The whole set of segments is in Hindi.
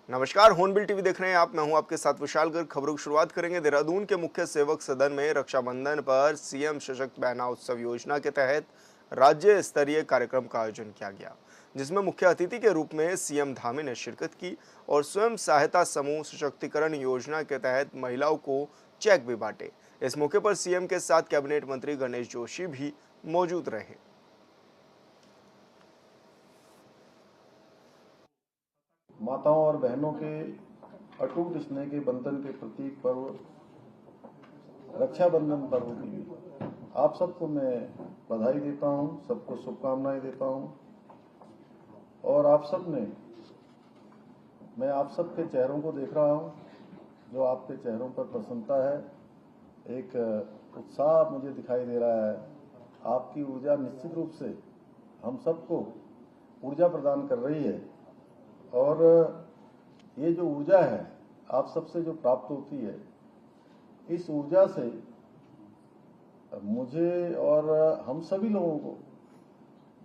नमस्कार, हॉर्नबिल टीवी देख रहे हैं आप। मैं हूं आपके साथ विशाल गर्ग। खबरों की शुरुआत करेंगे। देहरादून के मुख्य सेवक सदन में रक्षाबंधन पर सीएम सशक्त बहना उत्सव योजना के तहत राज्य स्तरीय कार्यक्रम का आयोजन किया गया, जिसमें मुख्य अतिथि के रूप में सीएम धामी ने शिरकत की और स्वयं सहायता समूह सशक्तिकरण योजना के तहत महिलाओं को चेक भी बांटे। इस मौके पर सीएम के साथ कैबिनेट मंत्री गणेश जोशी भी मौजूद रहे। माताओं और बहनों के अटूट स्नेह के बंधन के प्रतीक पर्व रक्षाबंधन पर्व की आप सबको मैं बधाई देता हूं, सबको शुभकामनाएं देता हूं। और आप सब ने, मैं आप सबके चेहरों को देख रहा हूं, जो आपके चेहरों पर प्रसन्नता है, एक उत्साह मुझे दिखाई दे रहा है। आपकी ऊर्जा निश्चित रूप से हम सबको ऊर्जा प्रदान कर रही है। और ये जो ऊर्जा है आप सबसे जो प्राप्त होती है, इस ऊर्जा से मुझे और हम सभी लोगों को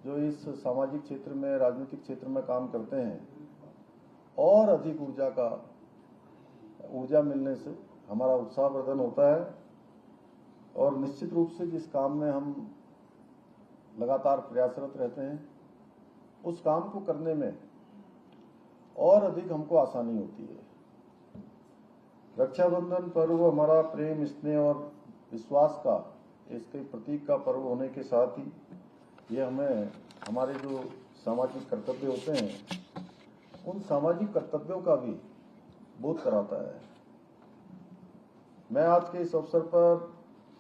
जो इस सामाजिक क्षेत्र में, राजनीतिक क्षेत्र में काम करते हैं, और अधिक ऊर्जा मिलने से हमारा उत्साहवर्धन होता है। और निश्चित रूप से जिस काम में हम लगातार प्रयासरत रहते हैं, उस काम को करने में और अधिक हमको आसानी होती है। रक्षाबंधन पर्व हमारा प्रेम, स्नेह और विश्वास का, इसके प्रतीक का पर्व होने के साथ ही ये हमें हमारे जो सामाजिक कर्तव्य होते हैं, उन सामाजिक कर्तव्यों का भी बोध कराता है। मैं आज के इस अवसर पर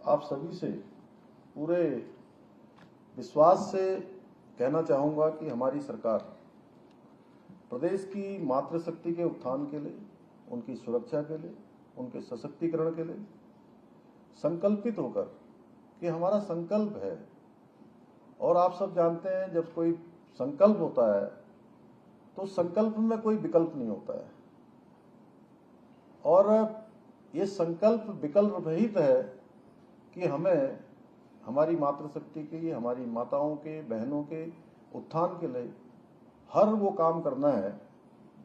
आप सभी से पूरे विश्वास से कहना चाहूँगा कि हमारी सरकार प्रदेश की मातृशक्ति के उत्थान के लिए, उनकी सुरक्षा के लिए, उनके सशक्तिकरण के लिए संकल्पित होकर, कि हमारा संकल्प है। और आप सब जानते हैं, जब कोई संकल्प होता है तो संकल्प में कोई विकल्प नहीं होता है। और ये संकल्प विकल्प रहित है कि हमें हमारी मातृशक्ति की, हमारी माताओं के, बहनों के उत्थान के लिए हर वो काम करना है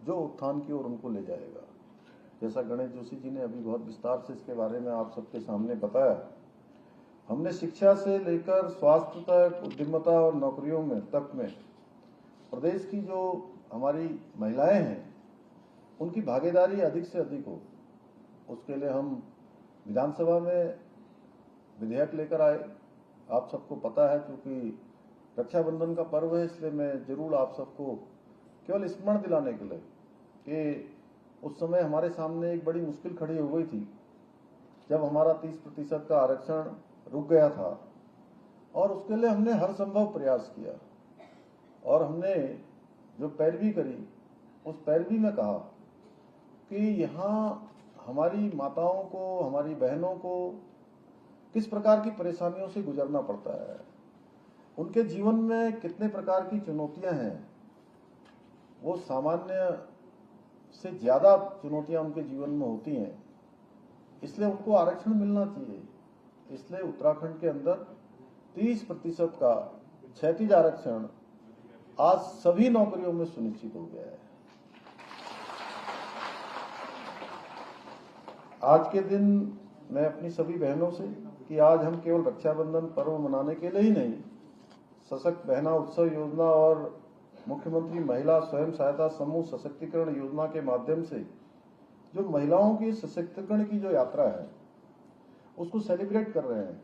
जो उत्थान की ओर उनको ले जाएगा। जैसा गणेश जोशी जी ने अभी बहुत विस्तार से इसके बारे में आप सबके सामने बताया। हमने शिक्षा से लेकर स्वास्थ्य तक, उद्यमिता और नौकरियों में तक में प्रदेश की जो हमारी महिलाएं हैं, उनकी भागीदारी अधिक से अधिक हो, उसके लिए हम विधानसभा में विधेयक लेकर आए। आप सबको पता है, क्योंकि रक्षाबंधन का पर्व है, इसलिए मैं जरूर आप सबको केवल स्मरण दिलाने के लिए कि उस समय हमारे सामने एक बड़ी मुश्किल खड़ी हो गई थी, जब हमारा 30% का आरक्षण रुक गया था। और उसके लिए हमने हर संभव प्रयास किया और हमने जो पैरवी करी, उस पैरवी में कहा कि यहाँ हमारी माताओं को, हमारी बहनों को किस प्रकार की परेशानियों से गुजरना पड़ता है, उनके जीवन में कितने प्रकार की चुनौतियां हैं। वो सामान्य से ज्यादा चुनौतियां उनके जीवन में होती हैं, इसलिए उनको आरक्षण मिलना चाहिए। इसलिए उत्तराखंड के अंदर 30% का क्षैतिज आरक्षण आज सभी नौकरियों में सुनिश्चित हो गया है। आज के दिन मैं अपनी सभी बहनों से, कि आज हम केवल रक्षाबंधन पर्व मनाने के लिए ही नहीं, सशक्त बहना उत्सव योजना और मुख्यमंत्री महिला स्वयं सहायता समूह सशक्तिकरण योजना के माध्यम से जो महिलाओं की सशक्तिकरण की जो यात्रा है, उसको सेलिब्रेट कर रहे हैं।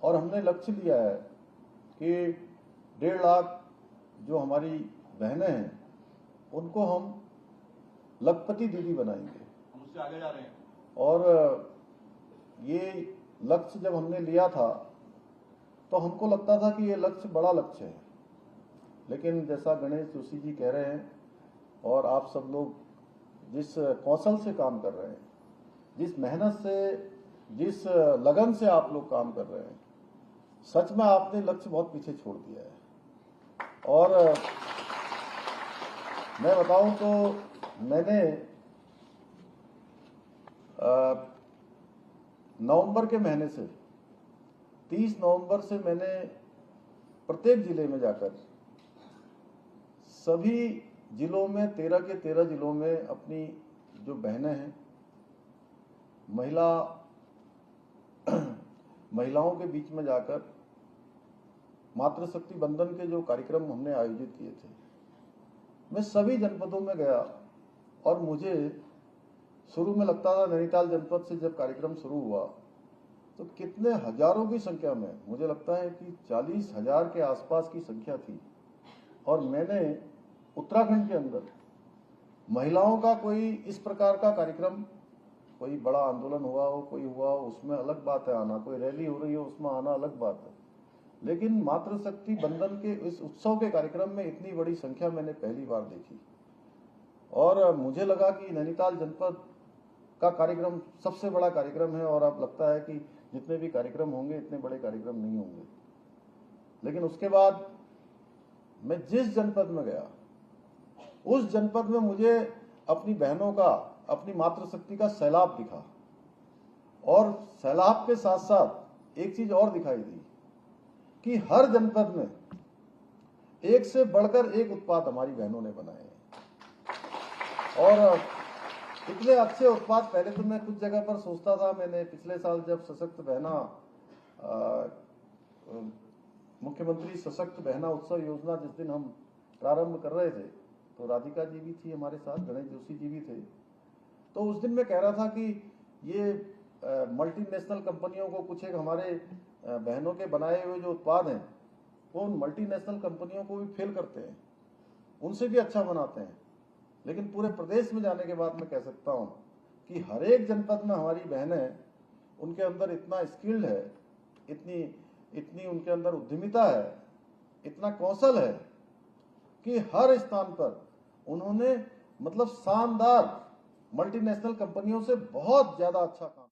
और हमने लक्ष्य लिया है कि 1.5 लाख जो हमारी बहनें हैं, उनको हम लखपति दीदी बनाएंगे। हम उससे आगे जा रहे हैं। और ये लक्ष्य जब हमने लिया था तो हमको लगता था कि ये लक्ष्य बड़ा लक्ष्य है, लेकिन जैसा गणेश जोशी जी कह रहे हैं और आप सब लोग जिस कौशल से काम कर रहे हैं, जिस मेहनत से, जिस लगन से आप लोग काम कर रहे हैं, सच में आपने लक्ष्य बहुत पीछे छोड़ दिया है। और मैं बताऊं तो मैंने नवंबर के महीने से 30 नवंबर से मैंने प्रत्येक जिले में जाकर सभी जिलों में 13 के 13 जिलों में अपनी जो बहनें हैं, महिलाओं के बीच में जाकर मातृशक्ति बंधन के जो कार्यक्रम हमने आयोजित किए थे, मैं सभी जनपदों में गया और मुझे शुरू में लगता था नैनीताल जनपद से जब कार्यक्रम शुरू हुआ तो कितने हजारों की संख्या में, मुझे लगता है कि 40,000 के आसपास की संख्या थी। और मैंने उत्तराखंड के अंदर महिलाओं का कोई इस प्रकार का कार्यक्रम, कोई बड़ा आंदोलन हुआ हो, कोई हुआ हो, उसमें अलग बात है आना, कोई रैली हो रही हो उसमें आना अलग बात है, लेकिन मातृशक्ति बंधन के इस उत्सव के कार्यक्रम में इतनी बड़ी संख्या मैंने पहली बार देखी। और मुझे लगा कि नैनीताल जनपद का कार्यक्रम सबसे बड़ा कार्यक्रम है और अब लगता है कि जितने भी कार्यक्रम होंगे इतने बड़े कार्यक्रम नहीं होंगे। लेकिन उसके बाद मैं जिस जनपद में गया उस जनपद में मुझे अपनी बहनों का, अपनी मातृशक्ति का सैलाब दिखा। और सैलाब के साथ साथ एक चीज और दिखाई दी कि हर जनपद में एक से बढ़कर एक उत्पाद हमारी बहनों ने बनाए हैं। और इतने अच्छे उत्पाद, पहले तो मैं कुछ जगह पर सोचता था, मैंने पिछले साल जब सशक्त बहना मुख्यमंत्री सशक्त बहना उत्सव योजना जिस दिन हम प्रारंभ कर रहे थे तो राधिका जी भी थी हमारे साथ, गणेश जोशी जी भी थे। तो उस दिन मैं कह रहा था कि ये मल्टीनेशनल कंपनियों को, कुछ एक हमारे बहनों के बनाए हुए जो उत्पाद हैं वो उन मल्टीनेशनल कंपनियों को भी फेल करते हैं, उनसे भी अच्छा बनाते हैं। लेकिन पूरे प्रदेश में जाने के बाद मैं कह सकता हूं कि हर एक जनपद में हमारी बहनें, उनके अंदर इतना स्किल्ड है, इतनी उनके अंदर उद्यमिता है, इतना कौशल है कि हर स्थान पर उन्होंने मतलब शानदार मल्टीनेशनल कंपनियों से बहुत ज्यादा अच्छा काम।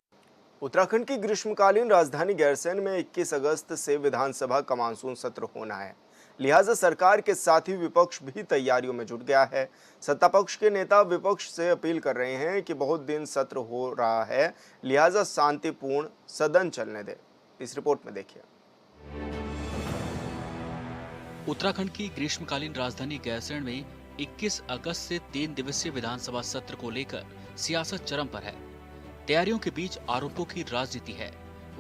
उत्तराखंड की ग्रीष्मकालीन राजधानी गैरसैंण में 21 अगस्त से विधानसभा का मानसून सत्र होना है, लिहाजा सरकार के साथ ही विपक्ष भी तैयारियों में जुट गया है। सत्ता पक्ष के नेता विपक्ष से अपील कर रहे हैं कि बहुत दिन सत्र हो रहा है, लिहाजा शांतिपूर्ण सदन चलने दें। इस रिपोर्ट में देखिए। उत्तराखंड की ग्रीष्मकालीन राजधानी गैरसैंण में 21 अगस्त से 3 दिवसीय विधानसभा सत्र को लेकर सियासत चरम पर है। तैयारियों के बीच आरोपों की राजनीति है।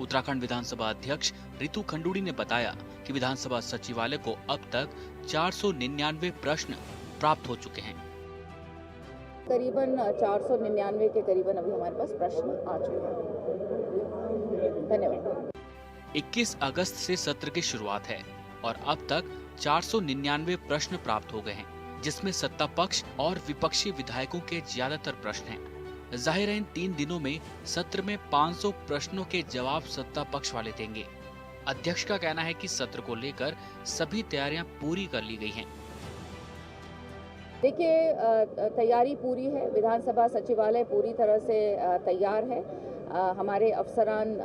उत्तराखंड विधानसभा अध्यक्ष रितु खंडूड़ी ने बताया कि विधानसभा सचिवालय को अब तक 499 प्रश्न प्राप्त हो चुके हैं। करीबन 499 के करीबन अभी हमारे पास प्रश्न आ चुके हैं। धन्यवाद। 21 अगस्त से सत्र की शुरुआत है और अब तक 499 प्रश्न प्राप्त हो गए हैं, जिसमें सत्ता पक्ष और विपक्षी विधायकों के ज्यादातर प्रश्न हैं। जाहिर है इन 3 दिनों में सत्र में 500 प्रश्नों के जवाब सत्ता पक्ष वाले देंगे। अध्यक्ष का कहना है कि सत्र को लेकर सभी तैयारियां पूरी कर ली गई हैं। देखिए, तैयारी पूरी है। विधानसभा सचिवालय पूरी तरह से तैयार है। हमारे अफसरान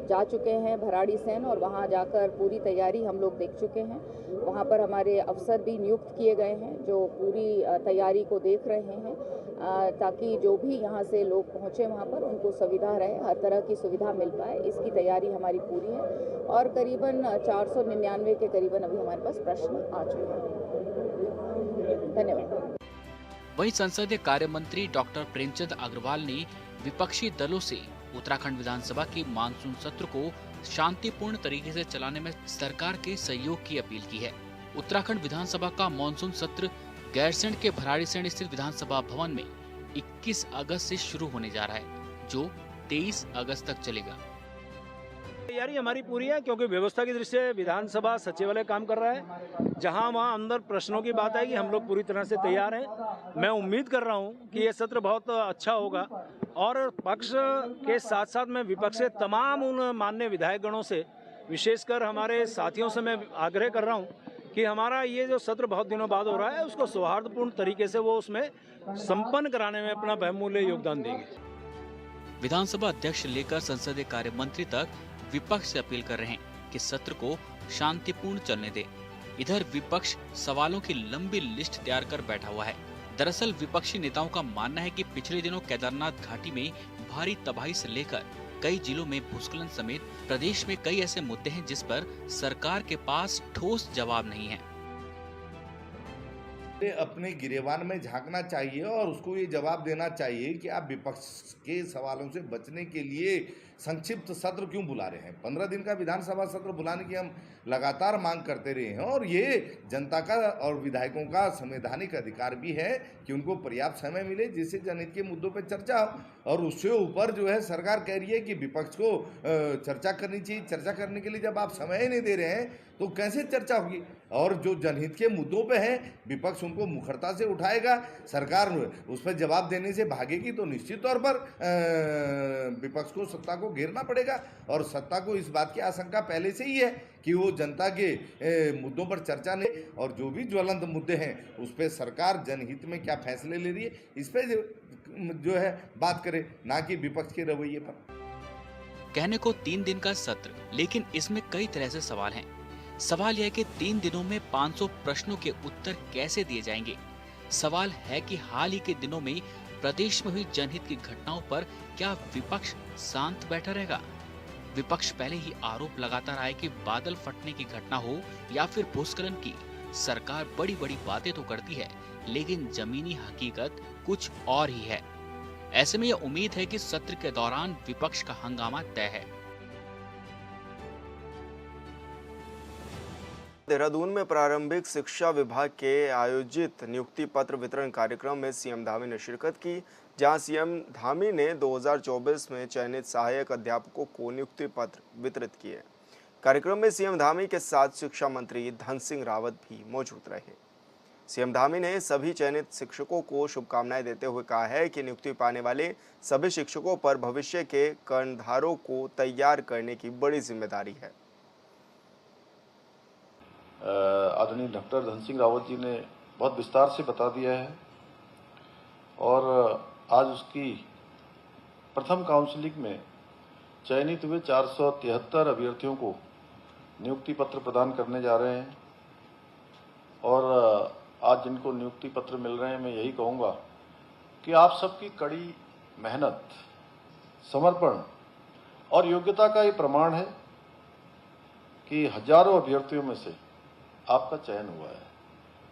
जा चुके हैं भराड़ीसैंण और वहां जाकर पूरी तैयारी हम लोग देख चुके हैं। वहां पर हमारे अफसर भी नियुक्त किए गए हैं जो पूरी तैयारी को देख रहे हैं, ताकि जो भी यहाँ से लोग पहुँचे वहाँ पर उनको सुविधा रहे, हर तरह की सुविधा मिल पाए। इसकी तैयारी हमारी पूरी है और करीबन 499 के करीबन अभी हमारे पास प्रश्न आ चुके हैं। धन्यवाद। वहीं संसदीय कार्य मंत्री डॉक्टर प्रेमचंद अग्रवाल ने विपक्षी दलों से उत्तराखंड विधानसभा के मानसून सत्र को शांतिपूर्ण तरीके से चलाने में सरकार के सहयोग की अपील की है। उत्तराखंड विधानसभा का मानसून सत्र गैरसैंण के भराड़ीसैंण स्थित विधानसभा भवन में 21 अगस्त से शुरू होने जा रहा है, जो 23 अगस्त तक चलेगा। तैयारी हमारी पूरी है क्योंकि व्यवस्था की दृष्टि से विधानसभा सचिवालय काम कर रहा है। जहां वहां अंदर प्रश्नों की बात आएगी, हम लोग पूरी तरह से तैयार हैं। मैं उम्मीद कर रहा हूं कि ये सत्र बहुत अच्छा होगा और पक्ष के साथ साथ मैं विपक्ष के तमाम उन माननीय विधायकगणों से, विशेषकर हमारे साथियों से मैं आग्रह कर रहा हूं कि हमारा ये जो सत्र बहुत दिनों बाद हो रहा है उसको सौहार्दपूर्ण तरीके से वो उसमें संपन्न कराने में अपना बहुमूल्य योगदान देंगे। विधानसभा अध्यक्ष लेकर संसदीय कार्य मंत्री तक विपक्ष से अपील कर रहे हैं कि सत्र को शांतिपूर्ण चलने दे। इधर विपक्ष सवालों की लंबी लिस्ट तैयार कर बैठा हुआ है। दरअसल विपक्षी नेताओं का मानना है कि पिछले दिनों केदारनाथ घाटी में भारी तबाही से लेकर कई जिलों में भूस्खलन समेत प्रदेश में कई ऐसे मुद्दे हैं जिस पर सरकार के पास ठोस जवाब नहीं है। अपने गिरेबान में झांकना चाहिए और उसको ये जवाब देना चाहिए कि आप विपक्ष के सवालों से बचने के लिए संक्षिप्त सत्र क्यों बुला रहे हैं। 15 दिन का विधानसभा सत्र बुलाने की हम लगातार मांग करते रहे हैं और ये जनता का और विधायकों का संवैधानिक अधिकार भी है कि उनको पर्याप्त समय मिले जिससे जनहित के मुद्दों पर चर्चा हो। और उससे ऊपर जो है सरकार कह रही है कि विपक्ष को चर्चा करनी चाहिए। चर्चा करने के लिए जब आप समय ही नहीं दे रहे हैं तो कैसे चर्चा होगी। और जो जनहित के मुद्दों पे है विपक्ष उनको मुखरता से उठाएगा, सरकार उस पर जवाब देने से भागेगी तो निश्चित तौर पर विपक्ष को सत्ता को घेरना पड़ेगा। और सत्ता को इस बात की आशंका पहले से ही है कि वो जनता के मुद्दों पर चर्चा नहीं और जो भी ज्वलंत मुद्दे हैं उस पर सरकार जनहित में क्या फैसले ले रही है इस पर जो है बात करे, ना कि विपक्ष के रवैये पर। कहने को 3 दिन का सत्र, लेकिन इसमें कई तरह से सवाल हैं। सवाल यह है कि 3 दिनों में 500 प्रश्नों के उत्तर कैसे दिए जाएंगे। सवाल है कि हाल ही के दिनों में प्रदेश में हुई जनहित की घटनाओं पर क्या विपक्ष शांत बैठा रहेगा। विपक्ष पहले ही आरोप लगाता रहा है कि बादल फटने की घटना हो या फिर भूस्खलन की, सरकार बड़ी बड़ी बातें तो करती है लेकिन जमीनी हकीकत कुछ और ही है। ऐसे में यह उम्मीद है कि सत्र के दौरान विपक्ष का हंगामा तय है। देहरादून में प्रारंभिक शिक्षा विभाग के आयोजित नियुक्ति पत्र वितरण कार्यक्रम में सीएम धामी ने शिरकत की, जहां सीएम धामी ने 2024 में चयनित सहायक अध्यापकों को नियुक्ति पत्र वितरित किए। कार्यक्रम में सीएम धामी के साथ शिक्षा मंत्री धन सिंह रावत भी मौजूद रहे। सीएम धामी ने सभी चयनित शिक्षकों को शुभकामनाएं देते हुए कहा है कि नियुक्ति पाने वाले सभी शिक्षकों पर भविष्य के कर्णधारों को तैयार करने की बड़ी जिम्मेदारी है। आदरणीय डॉक्टर धन सिंह रावत जी ने बहुत विस्तार से बता दिया है और आज उसकी प्रथम काउंसलिंग में चयनित हुए 473 अभ्यर्थियों को नियुक्ति पत्र प्रदान करने जा रहे हैं। और आज जिनको नियुक्ति पत्र मिल रहे हैं मैं यही कहूँगा कि आप सबकी कड़ी मेहनत, समर्पण और योग्यता का ये प्रमाण है कि हजारों अभ्यर्थियों में से आपका चयन हुआ है।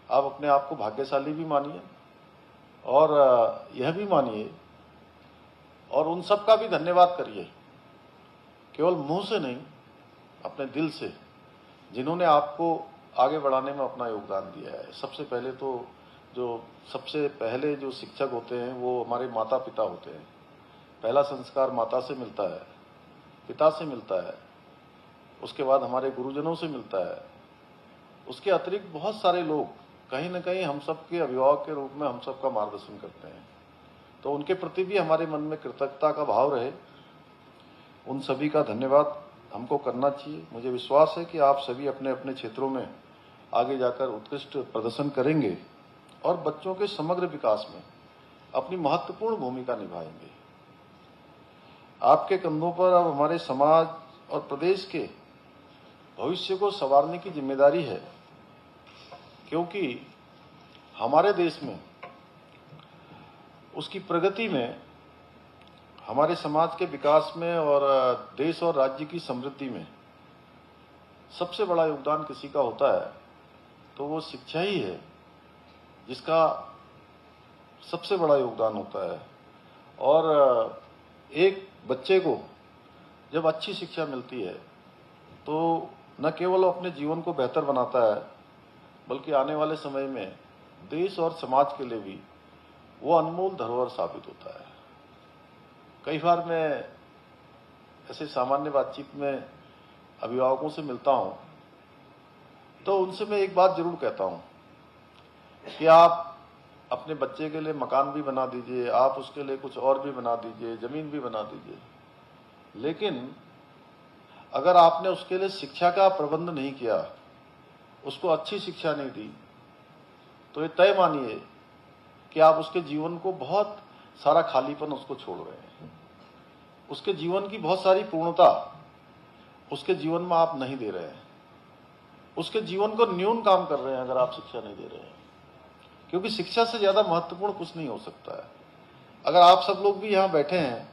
आप अपने आप को भाग्यशाली भी मानिए और यह भी मानिए और उन सब का भी धन्यवाद करिए, केवल मुंह से नहीं अपने दिल से, जिन्होंने आपको आगे बढ़ाने में अपना योगदान दिया है। सबसे पहले तो सबसे पहले जो शिक्षक होते हैं वो हमारे माता पिता होते हैं। पहला संस्कार माता से मिलता है, पिता से मिलता है, उसके बाद हमारे गुरुजनों से मिलता है। उसके अतिरिक्त बहुत सारे लोग कहीं न कहीं हम सब के अभिभावक के रूप में हम सब का मार्गदर्शन करते हैं, तो उनके प्रति भी हमारे मन में कृतज्ञता का भाव रहे। उन सभी का धन्यवाद हमको करना चाहिए। मुझे विश्वास है कि आप सभी अपने अपने क्षेत्रों में आगे जाकर उत्कृष्ट प्रदर्शन करेंगे और बच्चों के समग्र विकास में अपनी महत्वपूर्ण भूमिका निभाएंगे। आपके कंधों पर अब हमारे समाज और प्रदेश के भविष्य को संवारने की जिम्मेदारी है, क्योंकि हमारे देश में उसकी प्रगति में, हमारे समाज के विकास में और देश और राज्य की समृद्धि में सबसे बड़ा योगदान किसी का होता है तो वो शिक्षा ही है जिसका सबसे बड़ा योगदान होता है। और एक बच्चे को जब अच्छी शिक्षा मिलती है तो न केवल अपने जीवन को बेहतर बनाता है बल्कि आने वाले समय में देश और समाज के लिए भी वो अनमोल धरोहर साबित होता है। कई बार मैं ऐसे सामान्य बातचीत में अभिभावकों से मिलता हूं तो उनसे मैं एक बात जरूर कहता हूं कि आप अपने बच्चे के लिए मकान भी बना दीजिए, आप उसके लिए कुछ और भी बना दीजिए, जमीन भी बना दीजिए, लेकिन अगर आपने उसके लिए शिक्षा का प्रबंध नहीं किया, उसको अच्छी शिक्षा नहीं दी, तो ये तय मानिए कि आप उसके जीवन को बहुत सारा खालीपन उसको छोड़ रहे हैं। उसके जीवन की बहुत सारी पूर्णता उसके जीवन में आप नहीं दे रहे हैं। उसके जीवन को न्यून काम कर रहे हैं अगर आप शिक्षा नहीं दे रहे हैं, क्योंकि शिक्षा से ज्यादा महत्वपूर्ण कुछ नहीं हो सकता है। अगर आप सब लोग भी यहाँ बैठे हैं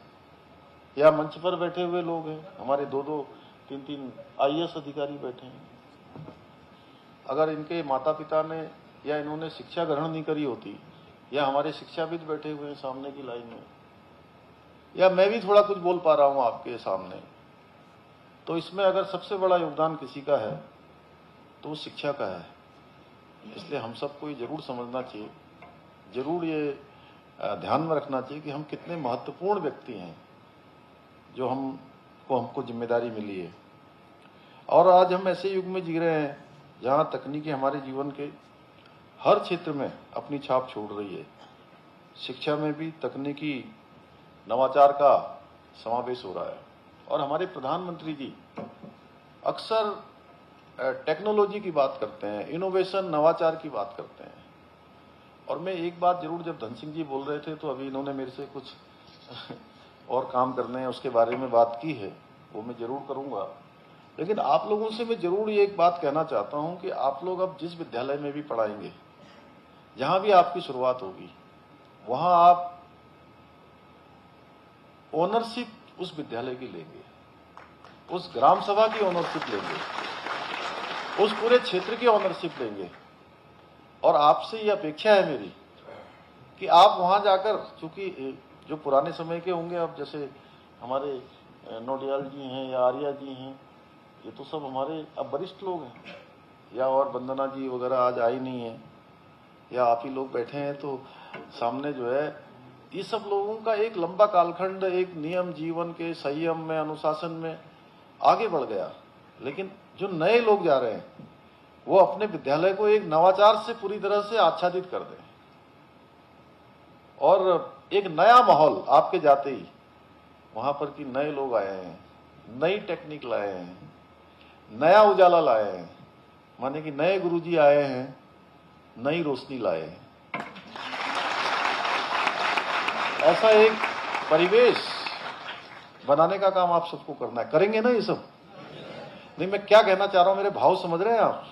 या मंच पर बैठे हुए लोग हैं, हमारे 2-2, 3-3 IAS अधिकारी बैठे हैं, अगर इनके माता पिता ने या इन्होंने शिक्षा ग्रहण नहीं करी होती, या हमारे शिक्षाविद बैठे हुए हैं सामने की लाइन में, या मैं भी थोड़ा कुछ बोल पा रहा हूं आपके सामने, तो इसमें अगर सबसे बड़ा योगदान किसी का है तो वो शिक्षा का है। इसलिए हम सबको ये जरूर समझना चाहिए, जरूर ये ध्यान में रखना चाहिए कि हम कितने महत्वपूर्ण व्यक्ति हैं जो हमको जिम्मेदारी मिली है। और आज हम ऐसे युग में जी रहे हैं जहां तकनीकी हमारे जीवन के हर क्षेत्र में अपनी छाप छोड़ रही है। शिक्षा में भी तकनीकी नवाचार का समावेश हो रहा है, और हमारे प्रधानमंत्री जी अक्सर टेक्नोलॉजी की बात करते हैं, इनोवेशन, नवाचार की बात करते हैं। और मैं एक बात जरूर, जब धन सिंह जी बोल रहे थे तो अभी इन्होंने मेरे से कुछ और काम करने हैं उसके बारे में बात की है, वो मैं जरूर करूंगा। लेकिन आप लोगों से मैं जरूर ये एक बात कहना चाहता हूं कि आप लोग अब जिस विद्यालय में भी पढ़ाएंगे, जहां भी आपकी शुरुआत होगी, वहां आप ओनरशिप उस विद्यालय की लेंगे, उस ग्राम सभा की ओनरशिप लेंगे, उस पूरे क्षेत्र की ओनरशिप लेंगे। और आपसे ये अपेक्षा है मेरी कि आप वहां जाकर, चूंकि जो पुराने समय के होंगे, अब जैसे हमारे नोडियाल जी हैं या आर्या जी हैं, ये तो सब हमारे अब वरिष्ठ लोग हैं, या और वंदना जी वगैरह आज आई नहीं है, या आप ही लोग बैठे हैं, तो सामने जो है ये सब लोगों का एक लंबा कालखंड एक नियम जीवन के संयम में, अनुशासन में आगे बढ़ गया। लेकिन जो नए लोग जा रहे हैं वो अपने विद्यालय को एक नवाचार से पूरी तरह से आच्छादित कर दें, और एक नया माहौल आपके जाते ही वहां पर कि नए लोग आए हैं, नई टेक्निक लाए हैं, नया उजाला लाए हैं, माने कि नए गुरुजी आए हैं, नई रोशनी लाए हैं। ऐसा एक परिवेश बनाने का काम आप सबको करना है। करेंगे ना ये सब? नहीं, मैं क्या कहना चाह रहा हूं, मेरे भाव समझ रहे हैं आप?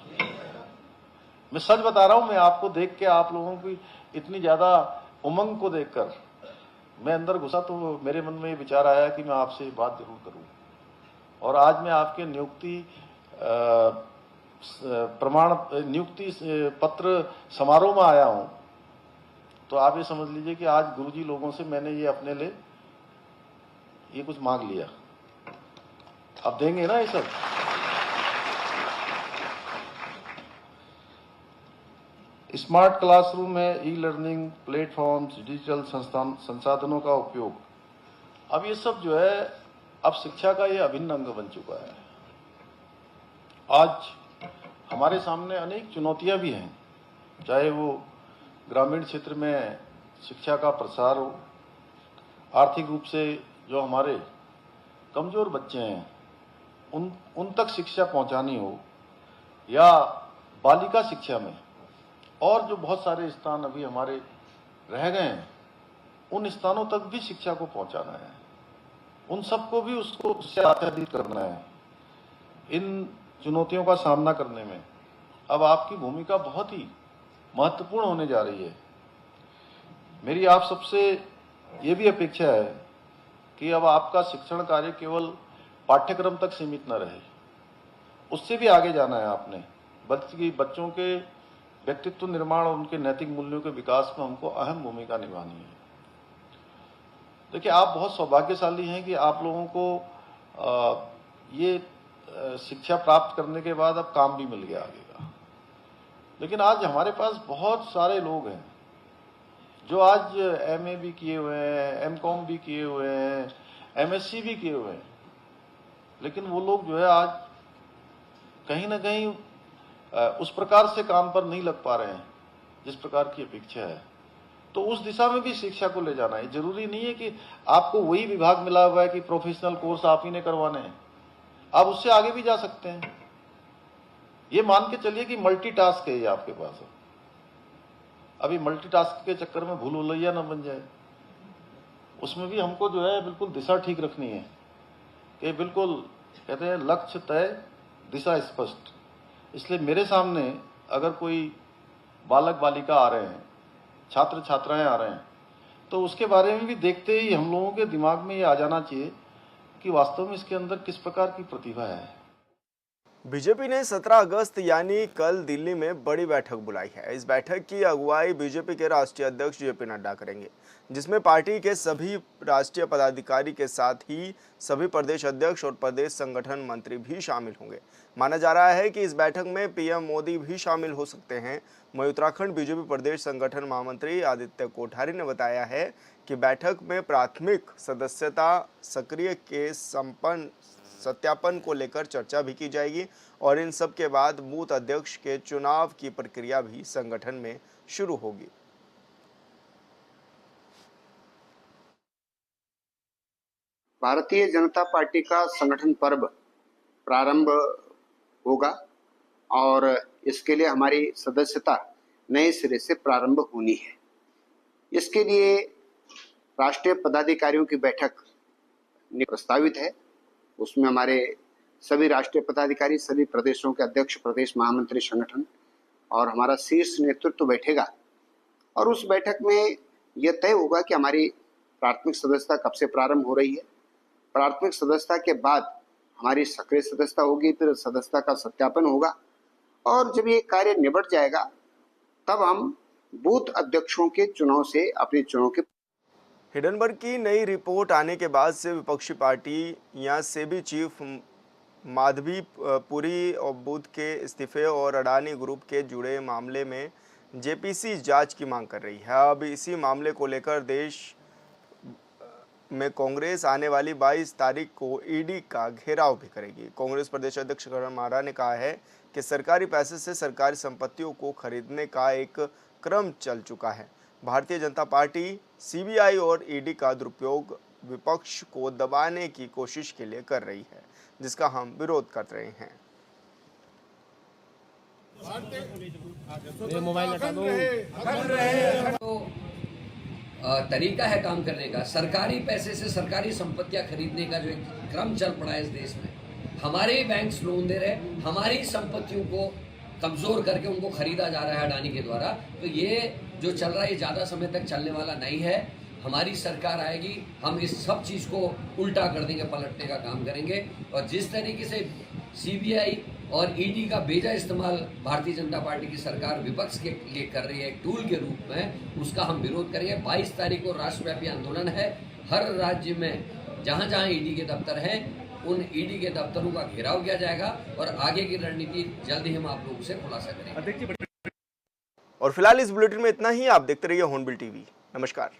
मैं सच बता रहा हूं, मैं आपको देख के, आप लोगों की इतनी ज्यादा उमंग को देखकर मैं अंदर घुसा तो मेरे मन में ये विचार आया कि मैं आपसे बात जरूर करूं। और आज मैं आपके नियुक्ति पत्र समारोह में आया हूं, तो आप ये समझ लीजिए कि आज गुरुजी लोगों से मैंने ये अपने लिए ये कुछ मांग लिया। आप देंगे ना ये सब? स्मार्ट क्लासरूम है, ई लर्निंग प्लेटफॉर्म्स, डिजिटल संसाधनों का उपयोग, अब ये सब जो है अब शिक्षा का ये अभिन्न अंग बन चुका है। आज हमारे सामने अनेक चुनौतियां भी हैं, चाहे वो ग्रामीण क्षेत्र में शिक्षा का प्रसार हो, आर्थिक रूप से जो हमारे कमजोर बच्चे हैं उन तक शिक्षा पहुंचानी हो, या बालिका शिक्षा में और जो बहुत सारे स्थान अभी हमारे रह गए हैं उन स्थानों तक भी शिक्षा को पहुंचाना है, उन सबको भी उससे आच्छादित करना है। इन चुनौतियों का सामना करने में अब आपकी भूमिका बहुत ही महत्वपूर्ण होने जा रही है। मेरी आप सबसे ये भी अपेक्षा है कि अब आपका शिक्षण कार्य केवल पाठ्यक्रम तक सीमित न रहे, उससे भी आगे जाना है आपने। बच्चों के व्यक्तित्व निर्माण और उनके नैतिक मूल्यों के विकास में हमको अहम भूमिका निभानी है। देखिए, आप बहुत सौभाग्यशाली हैं कि आप लोगों को ये शिक्षा प्राप्त करने के बाद अब काम भी मिल गया आगे का। लेकिन आज हमारे पास बहुत सारे लोग हैं जो आज MA भी किए हुए हैं, MCOM भी किए हुए हैं, MSc भी किए हुए हैं, लेकिन वो लोग जो है आज कहीं ना कहीं उस प्रकार से काम पर नहीं लग पा रहे हैं जिस प्रकार की अपेक्षा है। तो उस दिशा में भी शिक्षा को ले जाना है। जरूरी नहीं है कि आपको वही विभाग मिला हुआ है कि प्रोफेशनल कोर्स आप ही ने करवाने हैं, आप उससे आगे भी जा सकते हैं। ये मान के चलिए कि मल्टीटास्क है ये आपके पास। अभी मल्टीटास्क के चक्कर में भूल भुलैया न बन जाए, उसमें भी हमको जो है बिल्कुल दिशा ठीक रखनी है कि बिल्कुल कहते हैं लक्ष्य तय, दिशा स्पष्ट। इसलिए मेरे सामने अगर कोई बालक बालिका आ रहे हैं, छात्र छात्राएं आ रहे हैं, तो उसके बारे में भी देखते ही हम लोगों के दिमाग में ये आ जाना चाहिए कि वास्तव में इसके अंदर किस प्रकार की प्रतिभा है। बीजेपी ने 17 अगस्त यानी कल दिल्ली में बड़ी बैठक बुलाई है। इस बैठक की अगुवाई बीजेपी के राष्ट्रीय अध्यक्ष जेपी नड्डा करेंगे, जिसमें पार्टी के सभी राष्ट्रीय पदाधिकारी के साथ ही सभी प्रदेश अध्यक्ष और प्रदेश संगठन मंत्री भी शामिल होंगे। माना जा रहा है कि इस बैठक में पीएम मोदी भी शामिल हो सकते हैं। वहीं उत्तराखंड बीजेपी प्रदेश संगठन महामंत्री आदित्य कोठारी ने बताया है कि बैठक में प्राथमिक सदस्यता सक्रिय के सत्यापन को लेकर चर्चा भी की जाएगी और इन सब के बाद बूथ अध्यक्ष के चुनाव की प्रक्रिया भी संगठन में शुरू होगी। भारतीय जनता पार्टी का संगठन पर्व प्रारंभ होगा और इसके लिए हमारी सदस्यता नए सिरे से प्रारंभ होनी है। इसके लिए राष्ट्रीय पदाधिकारियों की बैठक प्रस्तावित है। उसमें हमारे सभी राष्ट्रीय पदाधिकारी, सभी प्रदेशों के अध्यक्ष, प्रदेश महामंत्री संगठन और हमारा शीर्ष नेतृत्व बैठेगा और उस बैठक में यह तय होगा कि हमारी प्राथमिक सदस्यता कब से प्रारंभ हो रही है। प्राथमिक सदस्यता के बाद हमारी सक्रिय सदस्यता होगी, फिर सदस्यता का सत्यापन होगा और जब ये कार्य निबट जाएगा तब हम बूथ अध्यक्षों के चुनाव से अपने चुनाव के हिडनबर्ग की नई रिपोर्ट आने के बाद से विपक्षी पार्टी सेबी चीफ माधवीपुरी और बुध के इस्तीफे और अडानी ग्रुप के जुड़े मामले में जेपीसी जांच की मांग कर रही है। अब इसी मामले को लेकर देश में कांग्रेस आने वाली 22 तारीख को ईडी का घेराव भी करेगी। कांग्रेस प्रदेश अध्यक्ष करण मारा ने कहा है कि सरकारी पैसे से सरकारी संपत्तियों को खरीदने का एक क्रम चल चुका है। भारतीय जनता पार्टी सीबीआई और ईडी का दुरुपयोग विपक्ष को दबाने की कोशिश के लिए कर रही है, जिसका हम विरोध कर रहे हैं। तो तरीका है काम करने का। सरकारी पैसे से सरकारी संपत्तियां खरीदने का जो एक क्रम चल पड़ा है इस देश में, हमारे बैंक्स लोन दे रहे, हमारी संपत्तियों को कमजोर करके उनको खरीदा जा रहा है अडानी के द्वारा। तो ये जो चल रहा है ये ज़्यादा समय तक चलने वाला नहीं है। हमारी सरकार आएगी, हम इस सब चीज़ को उल्टा कर देंगे, पलटने का काम करेंगे। और जिस तरीके से सीबीआई और ईडी का बेजा इस्तेमाल भारतीय जनता पार्टी की सरकार विपक्ष के लिए कर रही है एक टूल के रूप में, उसका हम विरोध करेंगे। 22 तारीख को राष्ट्रव्यापी आंदोलन है। हर राज्य में जहाँ जहाँ ईडी के दफ्तर हैं उन ईडी के दफ्तरों का घेराव किया जाएगा और आगे की रणनीति जल्द ही हम आप लोगों से खुलासा करेंगे। और फिलहाल इस बुलेटिन में इतना ही। आप देखते रहिए हॉर्नबिल टीवी। नमस्कार।